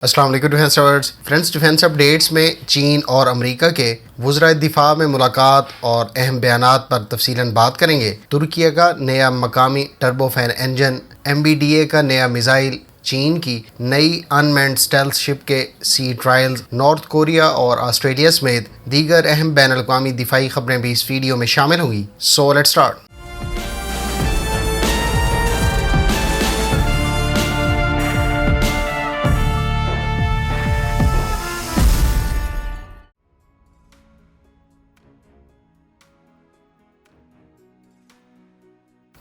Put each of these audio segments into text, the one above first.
السلام علیکم defence lovers friends, defence updates میں چین اور امریکہ کے وزرائے دفاع میں ملاقات اور اہم بیانات پر تفصیلاً بات کریں گے۔ ترکیہ کا نیا مقامی ٹربو فین انجن، MBDA کا نیا میزائل، چین کی نئی ان مینڈ اسٹیلتھ شپ کے سی ٹرائلز، نارتھ کوریا اور آسٹریلیا سمیت دیگر اہم بین الاقوامی دفاعی خبریں بھی اس ویڈیو میں شامل ہوں گی۔ So let's start.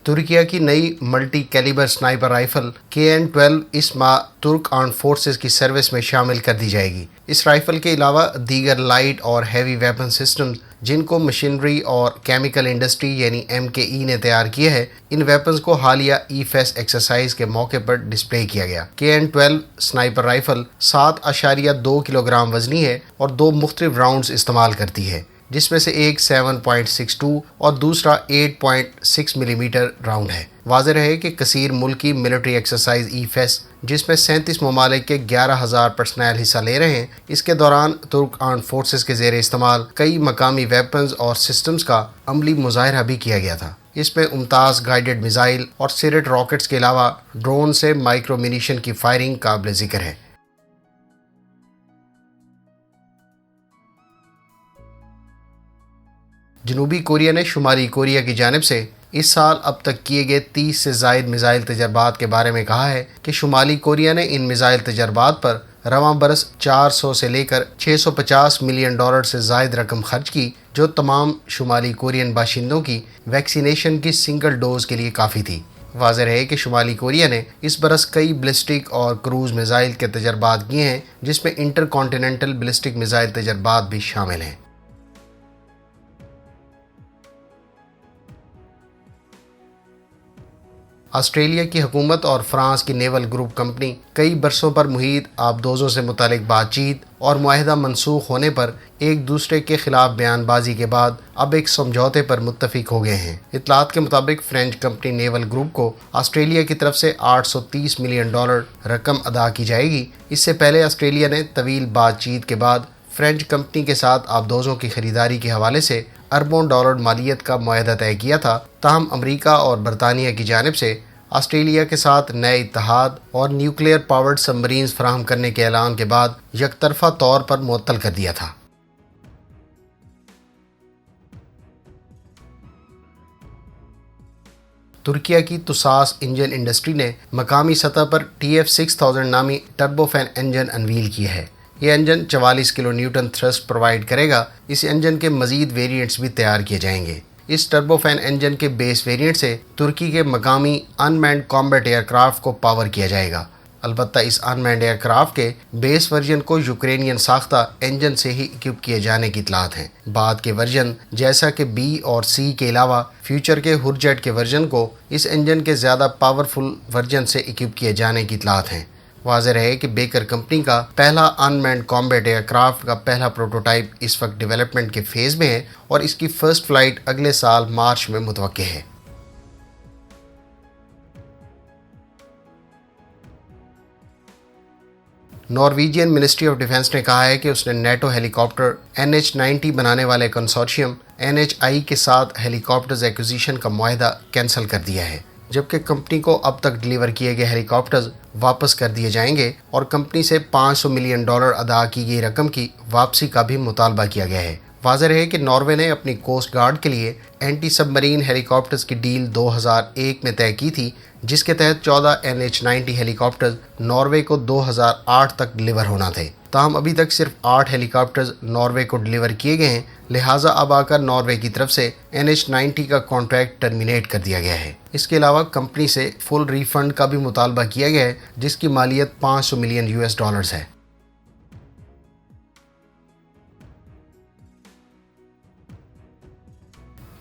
ترکیہ کی نئی multi calibre sniper rifle KN-12 اس ماہ ترک آرمڈ فورسز کی سروس میں شامل کر دی جائے گی۔ اس رائفل کے علاوہ دیگر لائٹ اور ہیوی ویپن سسٹمز جن کو مشینری اور کیمیکل انڈسٹری یعنی MKE نے تیار کیا ہے، ان ویپنز کو حالیہ EFES ایکسرسائز کے موقع پر ڈسپلے کیا گیا۔ KN-12 sniper rifle 7.2 kilo gram وزنی ہے اور 2 مختلف راؤنڈز استعمال کرتی ہے، جس میں سے ایک 7.62 اور دوسرا 8.6 ملی میٹر راؤنڈ ہے۔ واضح رہے کہ کثیر ملکی ملٹری ایکسرسائز EFES، جس میں 37 ممالک کے 11,000 پرسنل حصہ لے رہے ہیں، اس کے دوران ترک آرمڈ فورسز کے زیر استعمال کئی مقامی ویپنز اور سسٹمز کا عملی مظاہرہ بھی کیا گیا تھا۔ اس میں ممتاز گائیڈڈ میزائل اور سیرٹ راکٹس کے علاوہ ڈرون سے مائکرو منیشن کی فائرنگ قابل ذکر ہے۔ جنوبی کوریا نے شمالی کوریا کی جانب سے اس سال اب تک کیے گئے 30 سے زائد میزائل تجربات کے بارے میں کہا ہے کہ شمالی کوریا نے ان میزائل تجربات پر رواں برس 400 سے لے کر $650 ملین سے زائد رقم خرچ کی، جو تمام شمالی کورین باشندوں کی ویکسینیشن کی سنگل ڈوز کے لیے کافی تھی۔ واضح رہے کہ شمالی کوریا نے اس برس کئی بلسٹک اور کروز میزائل کے تجربات کیے ہیں، جس میں انٹر کانٹیننٹل بلسٹک میزائل تجربات بھی شامل ہیں۔ آسٹریلیا کی حکومت اور فرانس کی نیول گروپ کمپنی کئی برسوں پر محیط آبدوزوں سے متعلق بات چیت اور معاہدہ منسوخ ہونے پر ایک دوسرے کے خلاف بیان بازی کے بعد اب ایک سمجھوتے پر متفق ہو گئے ہیں۔ اطلاعات کے مطابق فرینچ کمپنی نیول گروپ کو آسٹریلیا کی طرف سے $830 ملین رقم ادا کی جائے گی۔ اس سے پہلے آسٹریلیا نے طویل بات چیت کے بعد فرینچ کمپنی کے ساتھ آبدوزوں کی خریداری کے حوالے سے اربوں ڈالر مالیت کا معاہدہ طے کیا تھا، تاہم امریکہ اور برطانیہ کی جانب سے آسٹریلیا کے ساتھ نئے اتحاد اور نیوکلیئر پاورڈ سب مرینز فراہم کرنے کے اعلان کے بعد یک طرفہ طور پر معطل کر دیا تھا۔ ترکیہ کی تساس انجن انڈسٹری نے مقامی سطح پر TF6000 نامی ٹربو فین انجن انویل کیا ہے۔ یہ انجن 44 کلو نیوٹن تھرسٹ پرووائڈ کرے گا۔ اس انجن کے مزید ویریئنٹس بھی تیار کیے جائیں گے۔ اس ٹربو فین انجن کے بیس ویریئنٹ سے ترکی کے مقامی ان مینڈ کامبیٹ ایئر کرافٹ کو پاور کیا جائے گا۔ البتہ اس ان مینڈ ایئر کرافٹ کے بیس ورژن کو یوکرینین ساختہ انجن سے ہی اکوپ کیے جانے کی اطلاعات ہیں۔ بعد کے ورژن جیسا کہ B اور C کے علاوہ فیوچر کے ہورجیٹ کے ورژن کو اس انجن کے زیادہ پاورفل ورژن سے اکوپ کیے جانے کی اطلاعات ہیں۔ واضح رہے کہ بیکر کمپنی کا پہلا ان مینڈ کامبیٹ ایئر کرافٹ کا پہلا پروٹوٹائپ اس وقت ڈیولپمنٹ کے فیز میں ہے اور اس کی فرسٹ فلائٹ اگلے سال مارچ میں متوقع ہے۔ نارویجین منسٹری آف ڈیفنس نے کہا ہے کہ اس نے نیٹو ہیلی کاپٹر NH-90 بنانے والے کنسورشیم NHI کے ساتھ ہیلی کاپٹرز ایکوزیشن کا معاہدہ کینسل کر دیا ہے، جبکہ کمپنی کو اب تک ڈیلیور کیے گئے ہیلی کاپٹرز واپس کر دیے جائیں گے اور کمپنی سے $500 ملین ادا کی گئی رقم کی واپسی کا بھی مطالبہ کیا گیا ہے۔ واضح رہے کہ ناروے نے اپنی کوسٹ گارڈ کے لیے اینٹی سب مرین ہیلی کاپٹرز کی ڈیل 2001 میں طے کی تھی، جس کے تحت 14 NH-90 ہیلی کاپٹرز ناروے کو 2008 تک ڈیلیور ہونا تھے۔ تاہم ابھی تک صرف 8 ہیلی کاپٹرز ناروے کو ڈیلیور کیے گئے ہیں، لہٰذا اب آ کر ناروے کی طرف سے NH-90 کا کانٹریکٹ ٹرمینیٹ کر دیا گیا ہے۔ اس کے علاوہ کمپنی سے فل ریفنڈ کا بھی مطالبہ کیا گیا ہے، جس کی مالیت $500 ملین ہے۔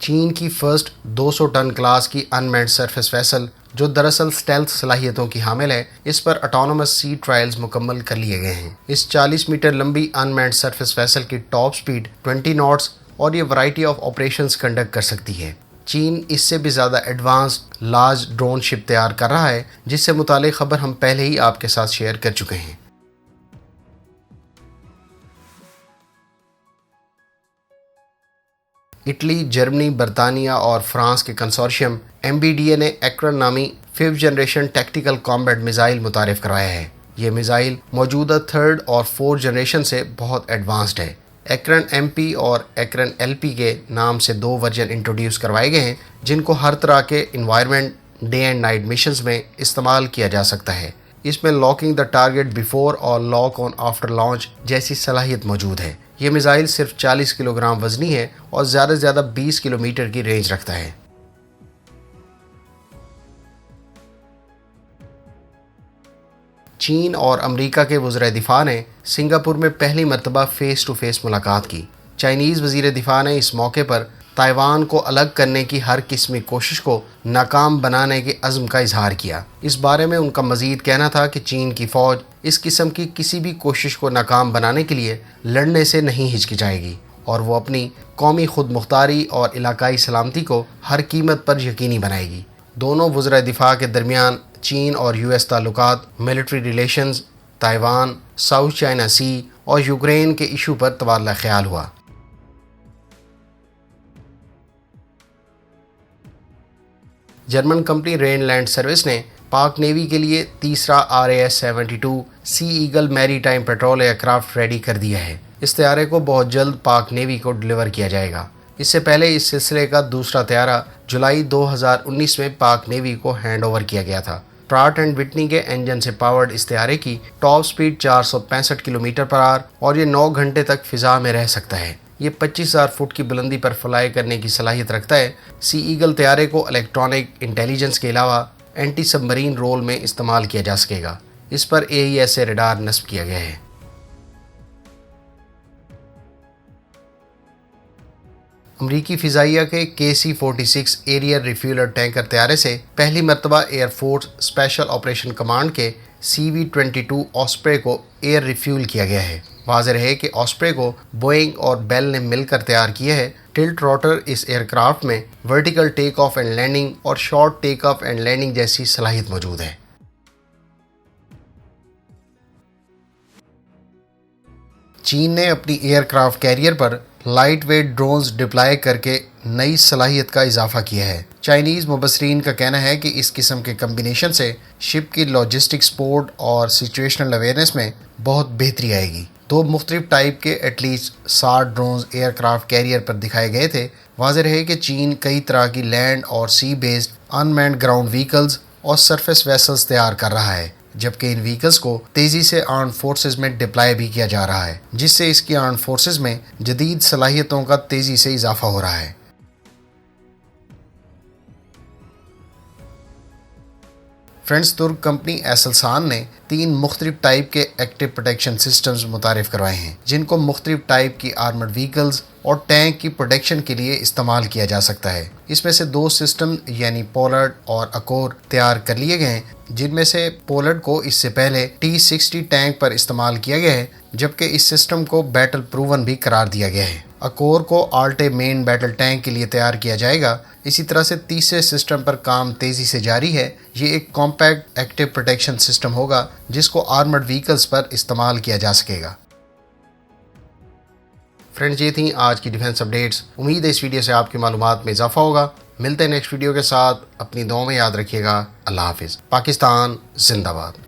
چین کی فرسٹ 200 ٹن کلاس کی ان مینڈ سرفیس ویسل، جو دراصل اسٹیلتھ صلاحیتوں کی حامل ہے، اس پر آٹونومس سی ٹرائلز مکمل کر لیے گئے ہیں۔ اس 40 میٹر لمبی ان مینڈ سرفیس ویسل کی ٹاپ سپیڈ 20 ناٹس اور یہ ورائٹی آف آپریشنز کنڈکٹ کر سکتی ہے۔ چین اس سے بھی زیادہ ایڈوانسڈ لارج ڈرون شپ تیار کر رہا ہے، جس سے متعلق خبر ہم پہلے ہی آپ کے ساتھ شیئر کر چکے ہیں۔ اٹلی، جرمنی، برطانیہ اور فرانس کے کنسورشیم MBDA نے ایکرن نامی 5th generation tactical combat missile متعارف کروایا ہے۔ یہ میزائل موجودہ 3rd اور 4th جنریشن سے بہت ایڈوانسڈ ہے۔ ایکرن MP اور ایکرن LP کے نام سے 2 ورژن انٹروڈیوس کروائے گئے ہیں جن کو ہر طرح کے environment, day and night missions میں استعمال کیا جا سکتا ہے۔ اس میں لاکنگ دا ٹارگٹ بیفور اور لاک آن آفٹر لانچ جیسی صلاحیت موجود ہے۔ یہ میزائل صرف 40 کلو گرام وزنی ہے اور زیادہ سے زیادہ 20 کلومیٹر کی رینج رکھتا ہے۔ چین اور امریکہ کے وزرائے دفاع نے سنگاپور میں پہلی مرتبہ فیس ٹو فیس ملاقات کی۔ چائنیز وزیر دفاع نے اس موقع پر تائیوان کو الگ کرنے کی ہر قسم کی کوشش کو ناکام بنانے کے عزم کا اظہار کیا۔ اس بارے میں ان کا مزید کہنا تھا کہ چین کی فوج اس قسم کی کسی بھی کوشش کو ناکام بنانے کے لیے لڑنے سے نہیں ہچکچائے گی اور وہ اپنی قومی خود مختاری اور علاقائی سلامتی کو ہر قیمت پر یقینی بنائے گی۔ دونوں وزرائے دفاع کے درمیان چین اور US تعلقات، military relations, Taiwan, South China Sea اور یوکرین کے ایشو پر تبادلہ خیال ہوا۔ German company Rheinland service نے پاک نیوی کے لیے تیسرا RAS-72 sea eagle maritime patrol aircraft ready کر دیا ہے۔ اس طیارے کو بہت جلد پاک نیوی کو ڈیلیور کیا جائے گا۔ اس سے پہلے اس سلسلے کا دوسرا طیارہ جولائی 2019 میں پاک نیوی کو ہینڈ اوور کیا گیا تھا۔ پراٹ اینڈ وٹنی کے انجن سے پاورڈ اس طیارے کی ٹاپ سپیڈ 465 کلومیٹر پر آور اور یہ 9 گھنٹے تک فضا میں رہ سکتا ہے۔ یہ 25,000 فٹ کی بلندی پر فلائی کرنے کی صلاحیت رکھتا ہے۔ سی ایگل طیارے کو الیکٹرانک انٹیلیجنس کے علاوہ اینٹی سب مرین رول میں استعمال کیا جا سکے گا۔ اس پر AESA ریڈار نصب کیا گیا ہے۔ امریکی فضائیہ کے KC-46 ایریئر ریفیولر ٹینکر طیارے سے پہلی مرتبہ air force special operation command کے CV-22 آسپرے کو ایئر ریفیول کیا گیا ہے۔ واضح رہے کہ آسپرے کو بوئنگ اور بیل نے مل کر تیار کیا ہے۔ ٹلٹ روٹر اس ایئر کرافٹ میں vertical take off and landing اور short take off and landing جیسی صلاحیت موجود ہے۔ چین نے اپنی ایئر کرافٹ کیریئر پر لائٹ ویٹ ڈرونز ڈپلائی کر کے نئی صلاحیت کا اضافہ کیا ہے۔ چائنیز مبصرین کا کہنا ہے کہ اس قسم کے کمبینیشن سے شپ کی لاجسٹک سپورٹ اور سچویشنل اویئرنیس میں بہت بہتری آئے گی۔ 2 مختلف ٹائپ کے at least 60 drones aircraft carrier پر دکھائے گئے تھے۔ واضح رہے کہ چین کئی طرح کی لینڈ اور sea based unmanned ground vehicles اور سرفیس ویسلز تیار کر رہا ہے، جبکہ ان وہیکلز کو تیزی سے آرمڈ فورسز میں ڈپلائی بھی کیا جا رہا ہے، جس سے اس کی آرمڈ فورسز میں جدید صلاحیتوں کا تیزی سے اضافہ ہو رہا ہے۔ فرینچ ترک کمپنی ایسلسان نے 3 مختلف ٹائپ کے ایکٹیو پروٹیکشن سسٹمز متعارف کروائے ہیں، جن کو مختلف ٹائپ کی آرمڈ وہیکلز اور ٹینک کی پروٹیکشن کے لیے استعمال کیا جا سکتا ہے۔ اس میں سے 2 سسٹم یعنی پولرڈ اور اکور تیار کر لیے گئے ہیں، جن میں سے پولرڈ کو اس سے پہلے T-60 ٹینک پر استعمال کیا گیا ہے، جبکہ اس سسٹم کو بیٹل پروون بھی قرار دیا گیا ہے۔ اکور کو آلٹے مین بیٹل ٹینک کے لیے تیار کیا جائے گا۔ اسی طرح سے تیسرے سسٹم پر کام تیزی سے جاری ہے۔ یہ ایک کمپیکٹ ایکٹیو پروٹیکشن سسٹم ہوگا جس کو آرمڈ وہیکلز پر استعمال کیا جا سکے گا۔ فرینڈز، یہ تھیں آج کی ڈیفنس اپڈیٹس۔ امید ہے اس ویڈیو سے آپ کی معلومات میں اضافہ ہوگا۔ ملتے ہیں نیکسٹ ویڈیو کے ساتھ۔ اپنی دعاؤں میں یاد رکھیے گا۔ اللہ حافظ۔ پاکستان زندہ باد۔